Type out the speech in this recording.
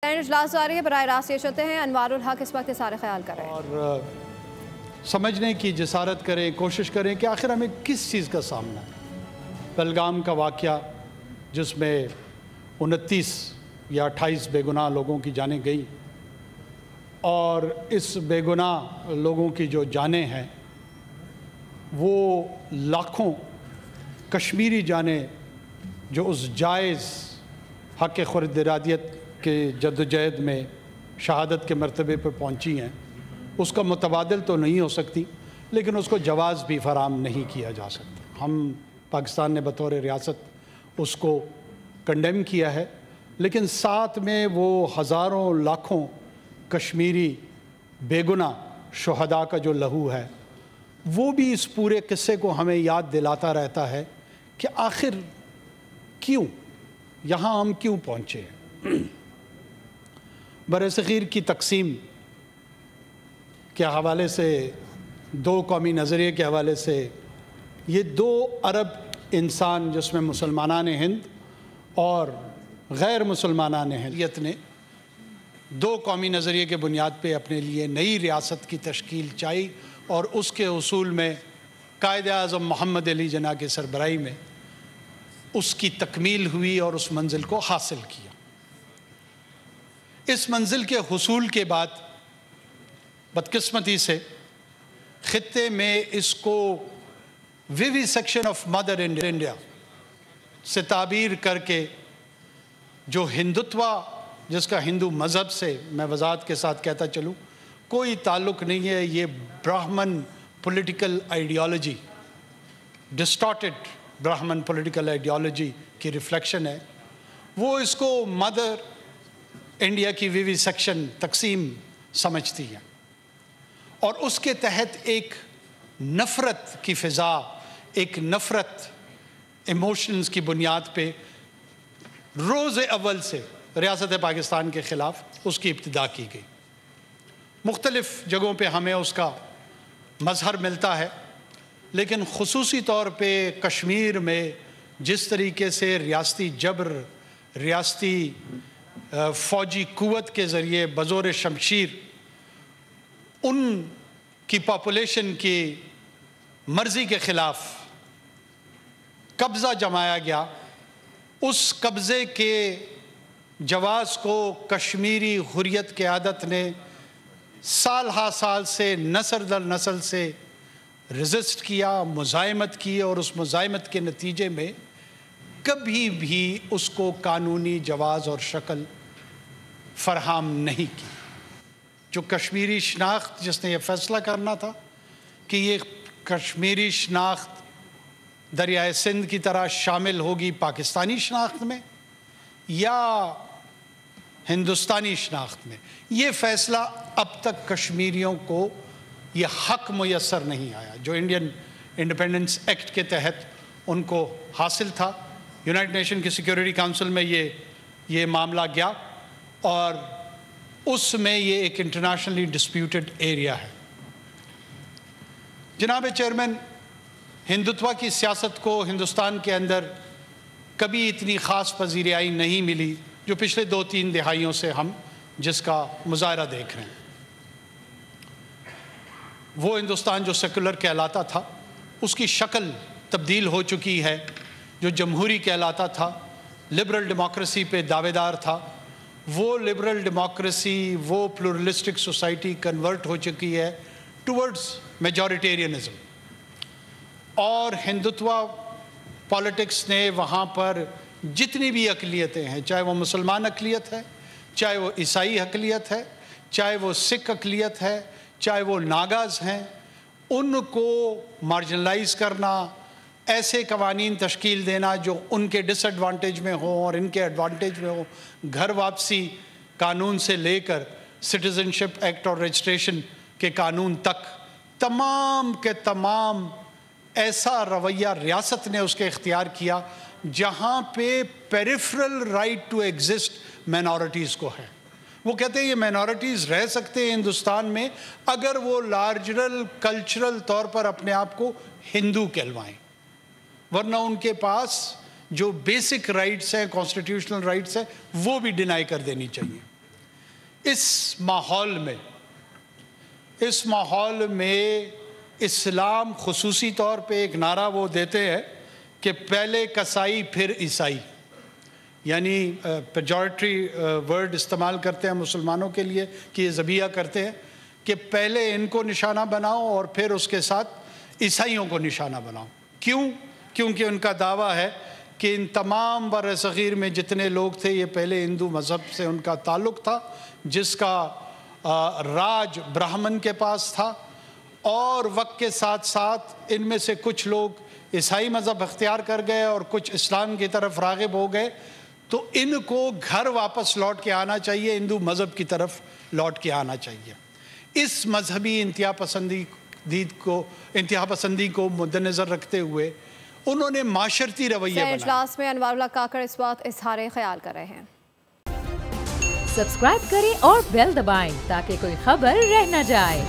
اجلاس جاری ہے، براہ راست یہ چلتے ہیں انوار الحق اس وقت سارے خیال کر رہے ہیں اور سمجھنے کی جسارت کریں، کوشش کریں کہ آخر ہمیں کس چیز کا سامنا ہے۔ پہلگام کا واقعہ جس میں 29 یا 28 بے گناہ لوگوں کی جانیں گئی، اور اس بے گناہ لوگوں کی جو جانیں ہیں وہ لاکھوں کشمیری جانیں جو اس جائز حق خرد ارادیت کے جدوجہد میں شہادت کے مرتبے پر پہنچی ہیں، اس کا متبادل تو نہیں ہو سکتی، لیکن اس کو جواز بھی فراہم نہیں کیا جا سکتا۔ ہم پاکستان نے بطور ریاست اس کو کنڈیم کیا ہے، لیکن ساتھ میں وہ ہزاروں لاکھوں کشمیری بے گناہ شہداء کا جو لہو ہے وہ بھی اس پورے قصے کو ہمیں یاد دلاتا رہتا ہے کہ آخر کیوں یہاں ہم کیوں پہنچے ہیں۔ برصغیر کی تقسیم کے حوالے سے، دو قومی نظریے کے حوالے سے، یہ دو عرب انسان جس میں مسلمانان ہند اور غیر مسلمانان ہند نے دو قومی نظریے کے بنیاد پہ اپنے لیے نئی ریاست کی تشکیل چاہی، اور اس کے اصول میں قائد اعظم محمد علی جناح کی سربراہی میں اس کی تکمیل ہوئی اور اس منزل کو حاصل کیا۔ اس منزل کے حصول کے بعد بدقسمتی سے خطے میں اس کو ویوی سیکشن آف مدر انڈیا سے تعبیر کر کے جو ہندوتوا، جس کا ہندو مذہب سے میں وضاحت کے ساتھ کہتا چلوں کوئی تعلق نہیں ہے، یہ Brahmin political ideology, distorted Brahmin political ideology کی ریفلیکشن ہے، وہ اس کو مدر انڈیا کی ویوی سیکشن تقسیم سمجھتی ہے، اور اس کے تحت ایک نفرت کی فضا، ایک نفرت ایموشنز کی بنیاد پہ روز اول سے ریاست پاکستان کے خلاف اس کی ابتدا کی گئی۔ مختلف جگہوں پہ ہمیں اس کا مظہر ملتا ہے، لیکن خصوصی طور پہ کشمیر میں جس طریقے سے ریاستی جبر، ریاستی فوجی قوت کے ذریعے بزور شمشیر ان کی پاپولیشن کی مرضی کے خلاف قبضہ جمایا گیا، اس قبضے کے جواز کو کشمیری حریت قیادت نے سال ہا سال سے نسل در نسل سے ریزسٹ کیا، مزاحمت کی، اور اس مزاحمت کے نتیجے میں کبھی بھی اس کو قانونی جواز اور شکل فراہم نہیں کی۔ جو کشمیری شناخت جس نے یہ فیصلہ کرنا تھا کہ یہ کشمیری شناخت دریائے سندھ کی طرح شامل ہوگی پاکستانی شناخت میں یا ہندوستانی شناخت میں، یہ فیصلہ اب تک کشمیریوں کو یہ حق میسر نہیں آیا جو انڈین انڈیپینڈنس ایکٹ کے تحت ان کو حاصل تھا۔ یونائٹڈ نیشن کی سیکیورٹی کونسل میں یہ معاملہ گیا، اور اس میں یہ ایک انٹرنیشنلی ڈسپیوٹڈ ایریا ہے۔ جناب چیئرمین، ہندوتوا کی سیاست کو ہندوستان کے اندر کبھی اتنی خاص پذیرائی نہیں ملی جو پچھلے 2-3 دہائیوں سے ہم جس کا مظاہرہ دیکھ رہے ہیں۔ وہ ہندوستان جو سیکولر کہلاتا تھا اس کی شکل تبدیل ہو چکی ہے، جو جمہوری کہلاتا تھا، لبرل ڈیموکریسی پہ دعوے دار تھا، وہ لبرل ڈیموکریسی، وہ پلورلسٹک سوسائٹی کنورٹ ہو چکی ہے ٹورڈز میجورٹیرینزم، اور ہندوتوا پالیٹکس نے وہاں پر جتنی بھی اقلیتیں ہیں، چاہے وہ مسلمان اقلیت ہے، چاہے وہ عیسائی اقلیت ہے، چاہے وہ سکھ اقلیت ہے، چاہے وہ ناگاز ہیں، ان کو مارجنلائز کرنا، ایسے قوانین تشکیل دینا جو ان کے ڈس ایڈوانٹیج میں ہوں اور ان کے ایڈوانٹیج میں ہوں، گھر واپسی قانون سے لے کر سٹیزن شپ ایکٹ اور رجسٹریشن کے قانون تک، تمام کے تمام ایسا رویہ ریاست نے اس کے اختیار کیا جہاں پہ peripheral right to exist minorities کو ہے۔ وہ کہتے ہیں یہ مائنورٹیز رہ سکتے ہیں ہندوستان میں اگر وہ لارجرل کلچرل طور پر اپنے آپ کو ہندو کہلوائیں، ورنہ ان کے پاس جو بیسک رائٹس ہیں، کانسٹیٹیوشنل رائٹس ہیں، وہ بھی ڈینائی کر دینی چاہیے۔ اس ماحول میں اسلام خصوصی طور پہ ایک نعرہ وہ دیتے ہیں کہ پہلے کسائی پھر عیسائی، یعنی پیجورٹری ورڈ استعمال کرتے ہیں مسلمانوں کے لیے کہ یہ ذبیحہ کرتے ہیں کہ پہلے ان کو نشانہ بناؤ اور پھر اس کے ساتھ عیسائیوں کو نشانہ بناؤ۔ کیونکہ ان کا دعویٰ ہے کہ ان تمام بر صغیر میں جتنے لوگ تھے یہ پہلے ہندو مذہب سے ان کا تعلق تھا، جس کا راج برہمن کے پاس تھا، اور وقت کے ساتھ ساتھ ان میں سے کچھ لوگ عیسائی مذہب اختیار کر گئے اور کچھ اسلام کی طرف راغب ہو گئے، تو ان کو گھر واپس لوٹ کے آنا چاہیے، ہندو مذہب کی طرف لوٹ کے آنا چاہیے۔ اس مذہبی انتہا پسندی کو مد نظر رکھتے ہوئے انہوں نے معاشرتی رویہ بنایا۔ اجلاس میں انوار اللہ کاکڑ اس وقت اظہار خیال کر رہے ہیں۔ سبسکرائب کریں اور بیل دبائیں تاکہ کوئی خبر رہ نہ جائے۔